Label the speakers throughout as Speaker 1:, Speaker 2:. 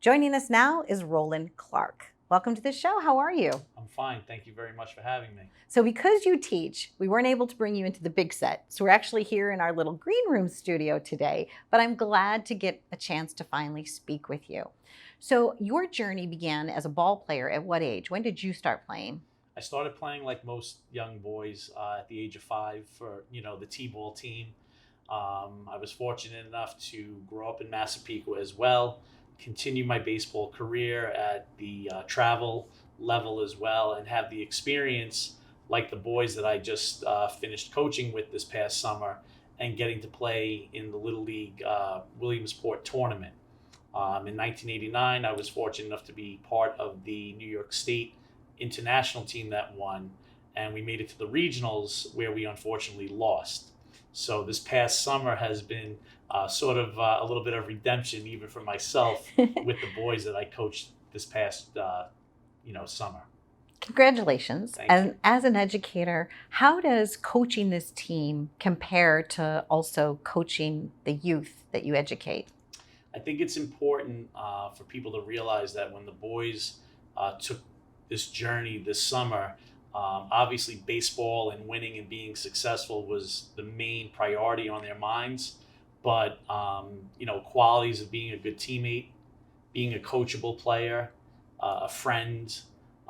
Speaker 1: Joining us now is Roland Clark. Welcome to the show. How are you?
Speaker 2: I'm fine. Thank you very much for having me.
Speaker 1: So because you teach, we weren't able to bring you into the big set. So we're actually here in our little green room studio today, but I'm glad to get a chance to finally speak with you. So your journey began as a ball player at what age? When did you start playing?
Speaker 2: I started playing like most young boys at the age of 5 for, the T-ball team. I was fortunate enough to grow up in Massapequa as well, continue my baseball career at the travel level as well, and have the experience like the boys that I just finished coaching with this past summer and getting to play in the Little League Williamsport tournament. In 1989, I was fortunate enough to be part of the New York State international team that won, and we made it to the regionals where we unfortunately lost. So this past summer has been sort of a little bit of redemption even for myself with the boys that I coached this past summer.
Speaker 1: Congratulations.
Speaker 2: Thank
Speaker 1: And
Speaker 2: you.
Speaker 1: as an educator, how does coaching this team compare to also coaching the youth that you educate?
Speaker 2: I think it's important for people to realize that when the boys took this journey this summer, obviously baseball and winning and being successful was the main priority on their minds. But, qualities of being a good teammate, being a coachable player, a friend,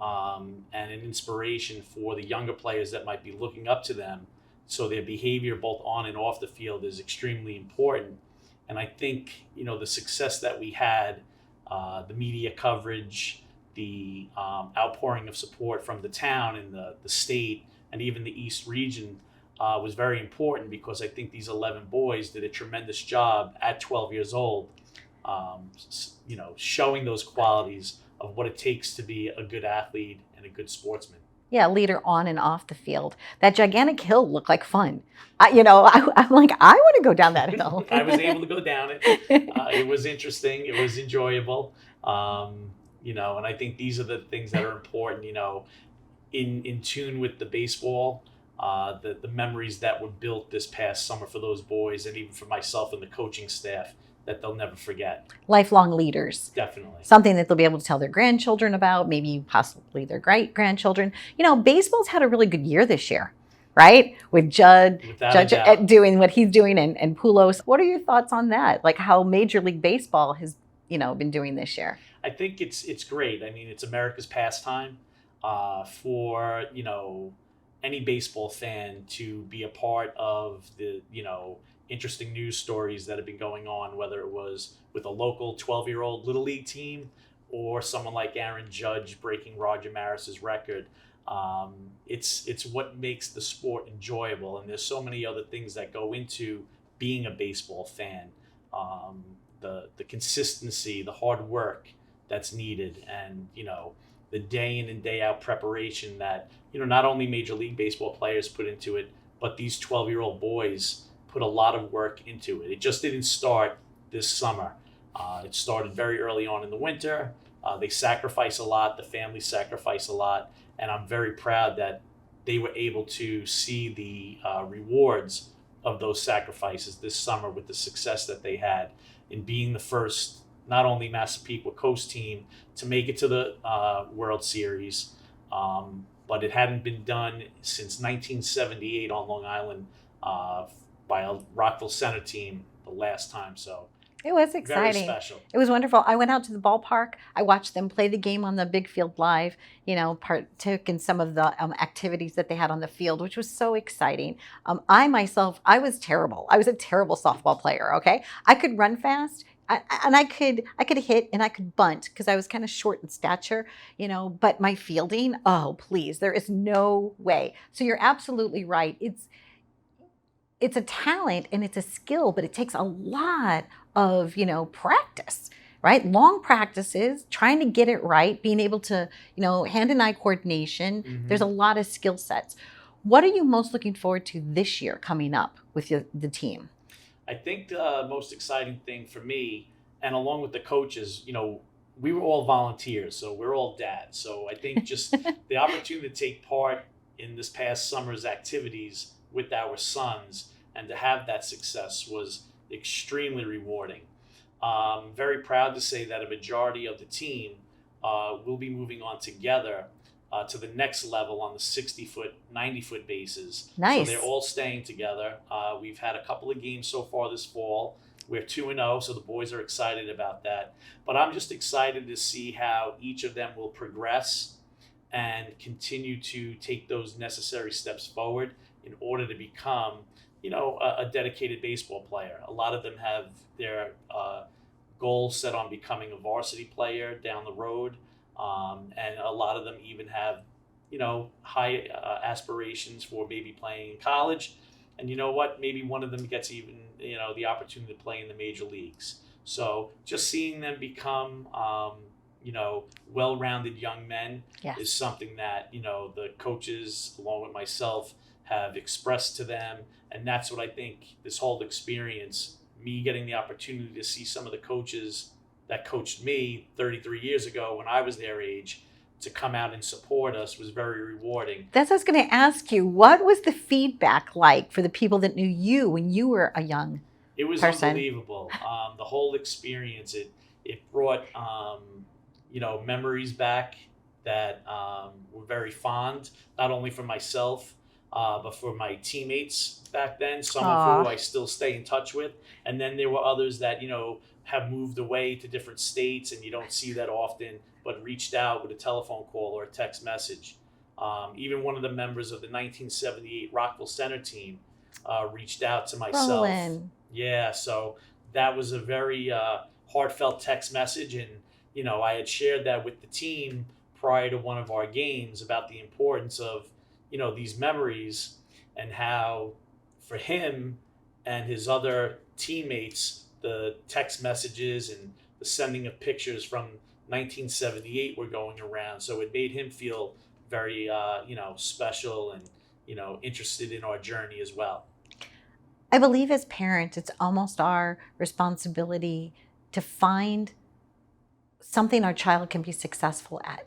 Speaker 2: and an inspiration for the younger players that might be looking up to them. So their behavior both on and off the field is extremely important. And I think, the success that we had, the media coverage, the outpouring of support from the town and the state and even the East region was very important, because I think these 11 boys did a tremendous job at 12 years old, showing those qualities of what it takes to be a good athlete and a good sportsman.
Speaker 1: Yeah, leader on and off the field. That gigantic hill looked like fun. I'm like, I want to go down that hill.
Speaker 2: I was able to go down it. It was interesting. It was enjoyable. And I think these are the things that are important, in tune with the baseball, the memories that were built this past summer for those boys and even for myself and the coaching staff that they'll never forget.
Speaker 1: Lifelong leaders.
Speaker 2: Definitely.
Speaker 1: Something that they'll be able to tell their grandchildren about, maybe possibly their great-grandchildren. Baseball's had a really good year this year, right? With Judge doing what he's doing and Poulos. What are your thoughts on that? Like how Major League Baseball has, been doing this year?
Speaker 2: I think it's great. I mean, it's America's pastime for, any baseball fan to be a part of the, interesting news stories that have been going on, whether it was with a local 12-year-old Little League team or someone like Aaron Judge breaking Roger Maris's record. It's what makes the sport enjoyable, and there's so many other things that go into being a baseball fan. The consistency, the hard work that's needed, and the day in and day out preparation that not only Major League Baseball players put into it, but these 12-year-old boys put a lot of work into it. It just didn't start this summer. It started very early on in the winter. They sacrifice a lot. The families sacrifice a lot. And I'm very proud that they were able to see the rewards of those sacrifices this summer with the success that they had in being the first, not only Massapequa Coast team to make it to the World Series, but it hadn't been done since 1978 on Long Island by a Rockville Center team the last time. So
Speaker 1: it was exciting.
Speaker 2: Very special.
Speaker 1: It was wonderful. I went out to the ballpark. I watched them play the game on the big field live, partook in some of the activities that they had on the field, which was so exciting. I was terrible. I was a terrible softball player, okay? I could run fast. And I could hit and I could bunt because I was kind of short in stature, but my fielding, oh, please, there is no way. So you're absolutely right. It's a talent and it's a skill, but it takes a lot of, practice, right? Long practices, trying to get it right, being able to, hand and eye coordination.
Speaker 2: Mm-hmm.
Speaker 1: There's a lot of skill sets. What are you most looking forward to this year coming up with the team?
Speaker 2: I think the most exciting thing for me, and along with the coaches, we were all volunteers, so we're all dads. So I think just the opportunity to take part in this past summer's activities with our sons and to have that success was extremely rewarding. Very proud to say that a majority of the team will be moving on together to the next level on the 60-foot, 90-foot bases. So they're
Speaker 1: Nice.
Speaker 2: all staying together. We've had a couple of games so far this fall. We're 2-0, so the boys are excited about that. But I'm just excited to see how each of them will progress and continue to take those necessary steps forward in order to become, a dedicated baseball player. A lot of them have their goals set on becoming a varsity player down the road, and a lot of them even have, high aspirations for maybe playing in college. And you know what? Maybe one of them gets even, the opportunity to play in the major leagues. So just seeing them become, well-rounded young men
Speaker 1: Yes.
Speaker 2: is something that, the coaches, along with myself, have expressed to them. And that's what I think this whole experience, me getting the opportunity to see some of the coaches that coached me 33 years ago when I was their age, to come out and support us, was very rewarding.
Speaker 1: That's what I was going to ask you. What was the feedback like for the people that knew you when you were a young
Speaker 2: It was
Speaker 1: person?
Speaker 2: unbelievable. The whole experience, it brought, memories back that were very fond, not only for myself, but for my teammates back then, some of who I still stay in touch with. And then there were others that, have moved away to different states and you don't see that often, but reached out with a telephone call or a text message. Even one of the members of the 1978 Rockville Center team reached out to myself.
Speaker 1: Roland.
Speaker 2: Yeah, so that was a very heartfelt text message. And, I had shared that with the team prior to one of our games about the importance of, these memories, and how for him and his other teammates, the text messages and the sending of pictures from 1978 were going around. So it made him feel very, special and, interested in our journey as well.
Speaker 1: I believe as parents, it's almost our responsibility to find something our child can be successful at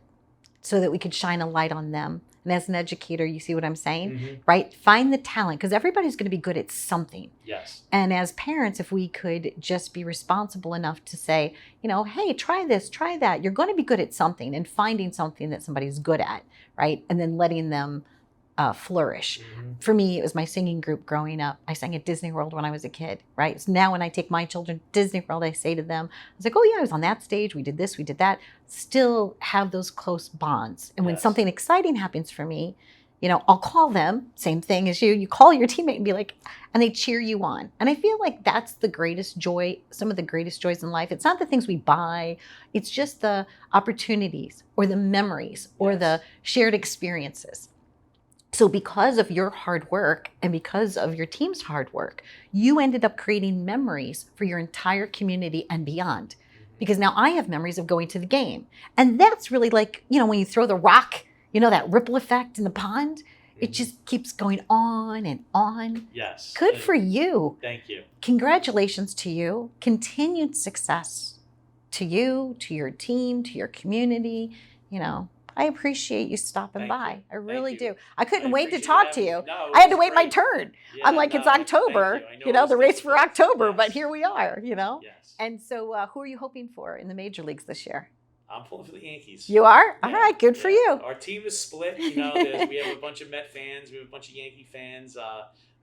Speaker 1: so that we could shine a light on them. And as an educator, you see what I'm saying,
Speaker 2: Mm-hmm.
Speaker 1: right? Find the talent, because everybody's going to be good at something.
Speaker 2: Yes.
Speaker 1: And as parents, if we could just be responsible enough to say, hey, try this, try that. You're going to be good at something, and finding something that somebody's good at, right? And then letting them flourish.
Speaker 2: Mm-hmm.
Speaker 1: For me, it was my singing group growing up. I sang at Disney World when I was a kid, right? So now when I take my children to Disney World, I say to them, I was like, oh yeah, I was on that stage. We did this, we did that. Still have those close bonds. And when
Speaker 2: Yes.
Speaker 1: something exciting happens for me, I'll call them, same thing as you. You call your teammate and be like, and they cheer you on. And I feel like that's the greatest joy, some of the greatest joys in life. It's not the things we buy. It's just the opportunities or the memories or
Speaker 2: Yes.
Speaker 1: the shared experiences. So because of your hard work and because of your team's hard work, you ended up creating memories for your entire community and beyond. Because now I have memories of going to the game. And that's really like, when you throw the rock, that ripple effect in the pond, it just keeps going on and on.
Speaker 2: Yes.
Speaker 1: Good
Speaker 2: And
Speaker 1: for you.
Speaker 2: Thank you.
Speaker 1: Congratulations to you. Continued success to you, to your team, to your community. I appreciate you stopping
Speaker 2: Thank
Speaker 1: by.
Speaker 2: you.
Speaker 1: I really
Speaker 2: Thank you.
Speaker 1: do. I couldn't
Speaker 2: I
Speaker 1: wait to
Speaker 2: appreciate
Speaker 1: talk
Speaker 2: you
Speaker 1: to you.
Speaker 2: having me. No,
Speaker 1: I had
Speaker 2: it
Speaker 1: to
Speaker 2: was
Speaker 1: wait my
Speaker 2: great.
Speaker 1: turn.
Speaker 2: Yeah,
Speaker 1: I'm like, it's
Speaker 2: no,
Speaker 1: October,
Speaker 2: thank you. I know it
Speaker 1: the
Speaker 2: was
Speaker 1: race for
Speaker 2: difficult.
Speaker 1: October, but
Speaker 2: Yes.
Speaker 1: here we are,
Speaker 2: Yes.
Speaker 1: And so who are you hoping for in the major leagues this year?
Speaker 2: I'm pulling for the Yankees.
Speaker 1: You are? All
Speaker 2: Yeah,
Speaker 1: right, good for
Speaker 2: yeah.
Speaker 1: you.
Speaker 2: Our team is split. We have a bunch of Met fans. We have a bunch of Yankee fans.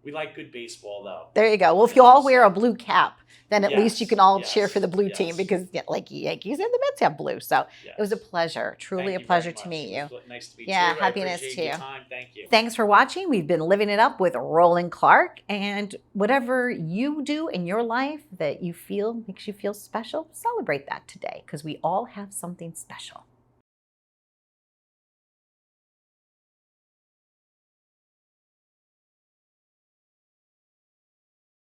Speaker 2: We like good baseball, though.
Speaker 1: There you go. Well, if you all wear a blue cap, then at least you
Speaker 2: Yes,
Speaker 1: can all
Speaker 2: yes,
Speaker 1: cheer for the blue
Speaker 2: yes.
Speaker 1: team, because like Yankees and the Mets have blue. So
Speaker 2: Yes.
Speaker 1: it was a pleasure, truly
Speaker 2: Thank
Speaker 1: a
Speaker 2: you
Speaker 1: pleasure
Speaker 2: very
Speaker 1: to
Speaker 2: much.
Speaker 1: meet you.
Speaker 2: It was nice to meet
Speaker 1: Yeah,
Speaker 2: you.
Speaker 1: happiness
Speaker 2: I appreciate
Speaker 1: to
Speaker 2: your
Speaker 1: you.
Speaker 2: time. Thank you.
Speaker 1: Thanks for watching. We've been living it up with Roland Clark, and whatever you do in your life that you feel makes you feel special, celebrate that today, because we all have something special.